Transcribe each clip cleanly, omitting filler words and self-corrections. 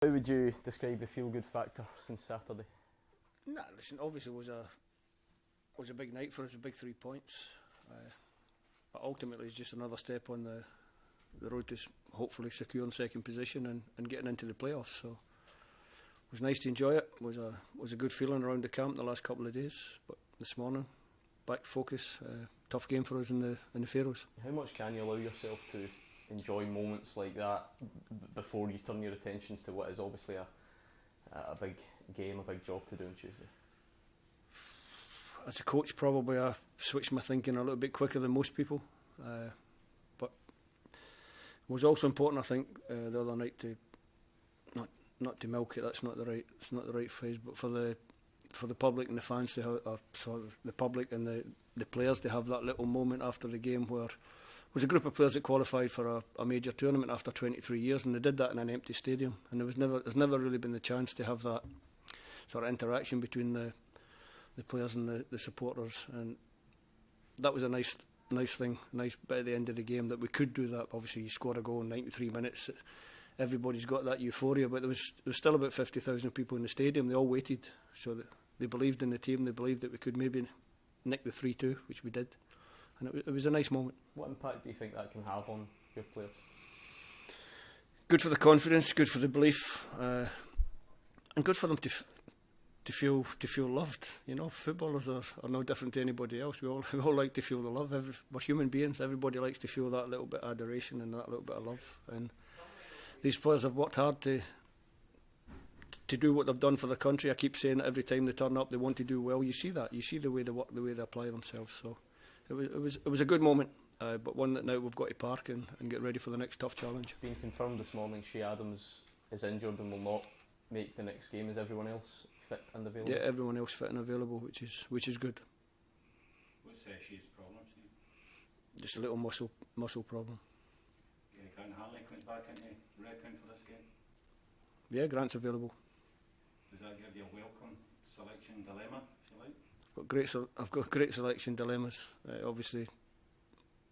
How would you describe the feel-good factor since Saturday? Nah, listen, obviously it was a big night for us, a big 3 points. But ultimately it's just another step on the road to hopefully securing second position and getting into the playoffs. So it was nice to enjoy it. It was a good feeling around the camp the last couple of days. But this morning, back focus. Tough game for us in the Faroes. How much can you allow yourself to enjoy moments like that before you turn your attentions to what is obviously a big game, a big job to do on Tuesday? As a coach, probably I switched my thinking a little bit quicker than most people, but it was also important, I think, the other night to not to milk it. It's not the right phrase, but for the public and the fans to have, the public and the players to have that little moment after the game where it was a group of players that qualified for a major tournament after 23 years, and they did that in an empty stadium. And there's never really been the chance to have that sort of interaction between the players and the supporters. And that was a nice thing, nice bit at the end of the game that we could do that. Obviously, you scored a goal in 93 minutes. Everybody's got that euphoria, but there was still about 50,000 people in the stadium. They all waited, so that they believed in the team. They believed that we could maybe nick the 3-2, which we did. And it was a nice moment. What impact do you think that can have on your players? Good for the confidence, good for the belief, and good for them to feel loved. You know, footballers are no different to anybody else. We all like to feel the love. We're human beings. Everybody likes to feel that little bit of adoration and that little bit of love. And these players have worked hard to do what they've done for the country. I keep saying that every time they turn up, they want to do well. You see that. You see the way they work, the way they apply themselves. So it was a good moment, but one that now we've got to park and get ready for the next tough challenge. Being confirmed this morning, Shea Adams is injured and will not make the next game. Is everyone else fit and available? Yeah, everyone else fit and available, which is good. What's Shea's problem, Steve? Just a little muscle problem. Yeah, Grant Hartley comes back into reckon for this game. Yeah, Grant's available. Does that give you a welcome selection dilemma, if you like? I've got great selection dilemmas. Obviously,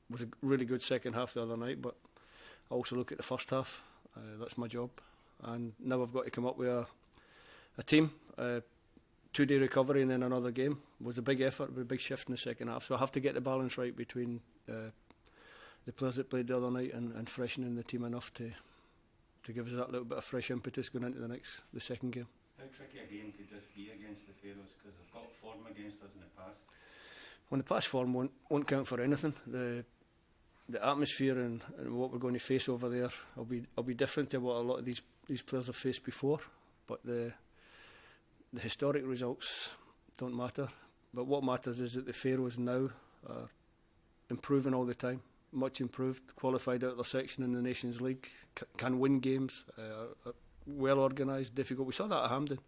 was a really good second half the other night, but I also look at the first half. That's my job, and now I've got to come up with a team. 2-day recovery and then another game was a big effort, a big shift in the second half. So I have to get the balance right between the players that played the other night and freshening the team enough to give us that little bit of fresh impetus going into the second game. How tricky a game could this be against the Faroes? Because they've got form against us in the past. Well, the past form won't count for anything. The atmosphere and what we're going to face over there will be different to what a lot of these players have faced before. But the historic results don't matter. But what matters is that the Faroes now are improving all the time, much improved, qualified out of their section in the Nations League, can win games, well organised, difficult. We saw that at Hampden.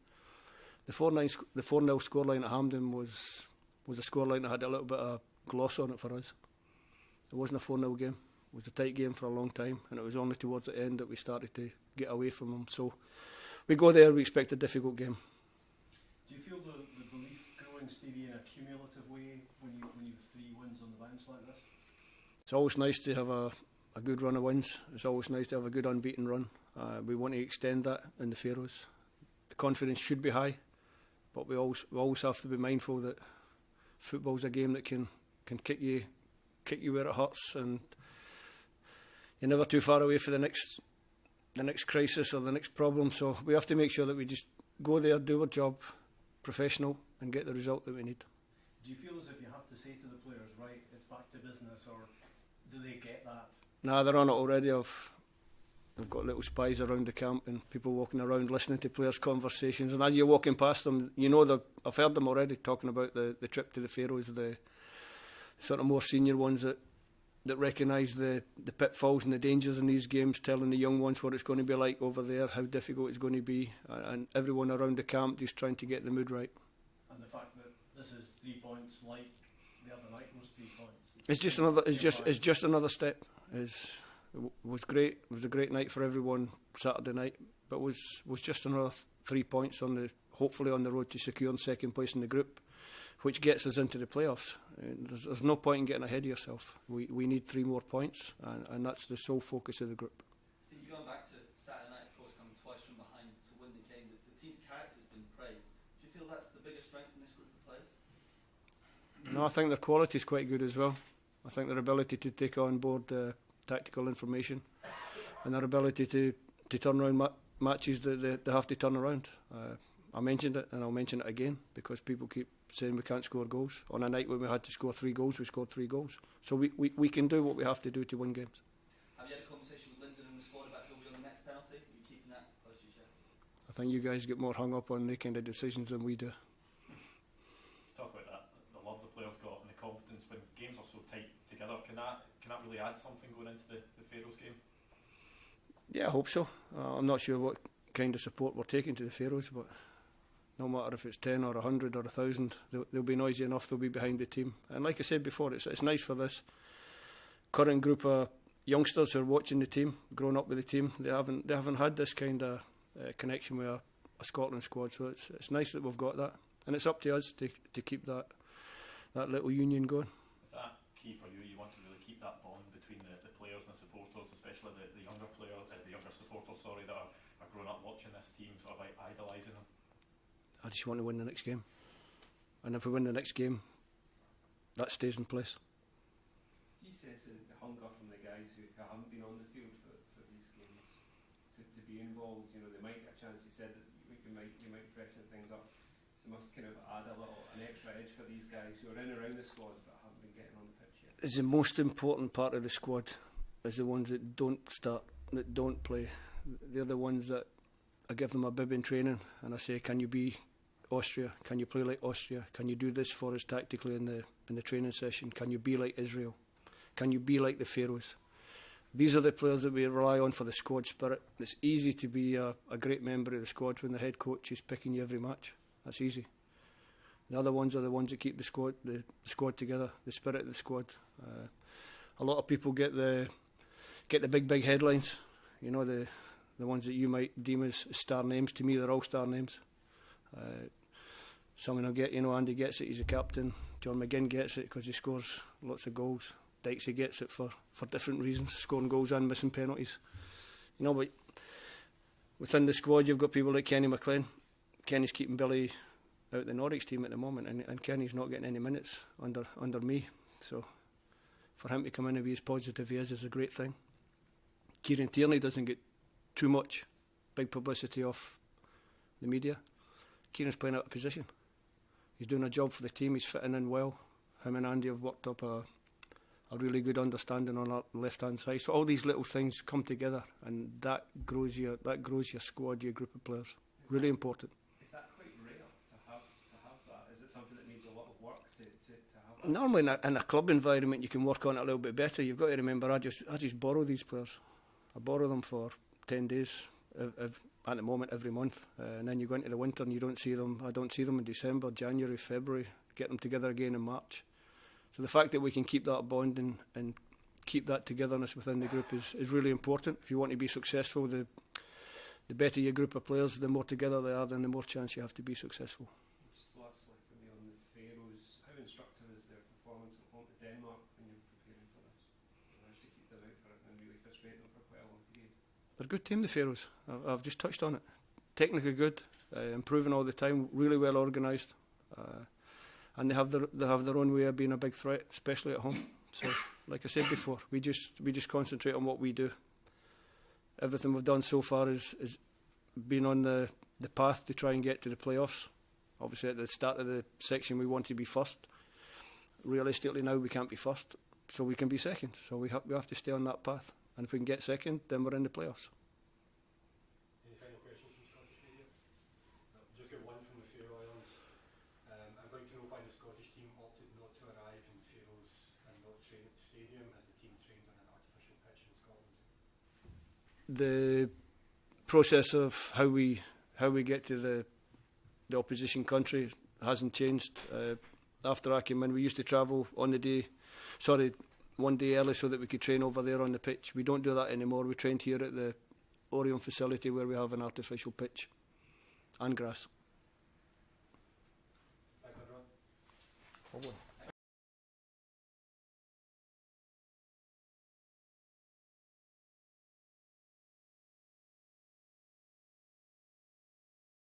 The 4-0 scoreline at Hampden was a scoreline that had a little bit of gloss on it for us. It wasn't a 4-0 game. It was a tight game for a long time, and it was only towards the end that we started to get away from them. So we go there, we expect a difficult game. Do you feel the belief growing, Stevie, in a cumulative way when you have 3 wins on the bounce like this? It's always nice to have a good run of wins. It's always nice to have a good unbeaten run. We want to extend that in the Faroes. The confidence should be high, but we always have to be mindful that football's a game that can kick you where it hurts, and you're never too far away for the next crisis or the next problem. So we have to make sure that we just go there, do our job, professional, and get the result that we need. Do you feel as if you have to say to the players, right, it's back to business, or do they get that? Nah, they're on it already. I've got little spies around the camp and people walking around listening to players' conversations, and as you're walking past them, you know I've heard them already talking about the trip to the Faroes, the sort of more senior ones that recognise the pitfalls and the dangers in these games, telling the young ones what it's going to be like over there, how difficult it's going to be, and everyone around the camp just trying to get the mood right. And the fact that this is 3 points like the other night was 3 points. It's just another step. It was great. It was a great night for everyone Saturday night, but was just another 3 points hopefully on the road to securing second place in the group, which gets us into the playoffs. There's no point in getting ahead of yourself. We need 3 more points, and that's the sole focus of the group. Steve, going back to Saturday night, of course, coming twice from behind, feel that's the biggest strength in this group of players? No, I think their quality is quite good as well. I think their ability to take on board tactical information and their ability to turn around matches that they have to turn around. I mentioned it and I'll mention it again because people keep saying we can't score goals. On a night when we had to score 3 goals, we scored 3 goals. So we can do what we have to do to win games. Have you had a conversation with Lyndon and the squad about who'll be on the next penalty? Are you keeping that close to your chest? I think you guys get more hung up on the kind of decisions than we do. Talk about that, the love the players got and the confidence when games are so tight together. Can that really add something going into the Faroes game? Yeah, I hope so. I'm not sure what kind of support we're taking to the Faroes, but no matter if it's 10 or 100 or 1,000, they'll be noisy enough, they'll be behind the team. And like I said before, it's nice for this current group of youngsters who are watching the team, growing up with the team. They haven't had this kind of connection with a Scotland squad, so it's nice that we've got that. And it's up to us to keep that little union going. Is that key for you? You want to really keep that bond between the players and the supporters, especially the younger players, the younger supporters, that are growing up watching this team, sort of idolising them? I just want to win the next game. And if we win the next game, that stays in place. Do you sense the hunger from the guys who haven't been on the field for these games to be involved? You know, they might get a chance. You said that you might freshen things up. It must kind of add an extra edge for these guys who are in and around the squad but haven't been getting on the pitch yet. It's the most important part of the squad is the ones that don't start, that don't play. They're the ones that I give them a bib in training and I say, can you be Austria? Can you play like Austria? Can you do this for us tactically in the training session? Can you be like Israel? Can you be like the Faroes? These are the players that we rely on for the squad spirit. It's easy to be a great member of the squad when the head coach is picking you every match. That's easy. The other ones are the ones that keep the squad together, the spirit of the squad. A lot of people get the big headlines, you know, the ones that you might deem as star names. To me, they're all star names. Someone will get, Andy gets it, he's a captain. John McGinn gets it because he scores lots of goals. Dykesy gets it for different reasons, scoring goals and missing penalties. But within the squad you've got people like Kenny McLean. Kenny's keeping Billy out the Norwich team at the moment, and Kenny's not getting any minutes under me. So for him to come in and be as positive he is a great thing. Kieran Tierney doesn't get too much big publicity off the media. Kieran's playing out of position. He's doing a job for the team, he's fitting in well. Him and Andy have worked up a really good understanding on our left-hand side. So all these little things come together and that grows your squad, your group of players. Really important. Is that quite rare to have that? Is it something that needs a lot of work to have that? Normally in a club environment you can work on it a little bit better. You've got to remember I just borrow these players. I borrow them for 10 days at the moment every month, and then you go into the winter and you don't see them. I don't see them in December, January, February, get them together again in March. So the fact that we can keep that bond and keep that togetherness within the group is really important. If you want to be successful, the better your group of players, the more together they are, then the more chance you have to be successful. Just lastly for me on the Faroes, how instructive is their performance at home to Denmark when you're preparing for this? You managed to keep them out for it and really frustrate them for quite a long period. They're a good team, the Faroes. I've just touched on it. Technically good, improving all the time, really well organised, and they have their own way of being a big threat, especially at home. So, like I said before, we just concentrate on what we do. Everything we've done so far is been on the path to try and get to the playoffs. Obviously, at the start of the section, we want to be first. Realistically, now we can't be first, so we can be second. So we have to stay on that path. And if we can get second, then we're in the playoffs. Any final questions from Scottish media? No, just got one from the Faroe Islands. I'd like to know why the Scottish team opted not to arrive in Faroes and not train at the stadium as the team trained on an artificial pitch in Scotland. The process of how we get to the opposition country hasn't changed. After I came in, we used to travel one day early so that we could train over there on the pitch. We don't do that anymore. We trained here at the Orion facility where we have an artificial pitch and grass. Thanks, everyone. Probably.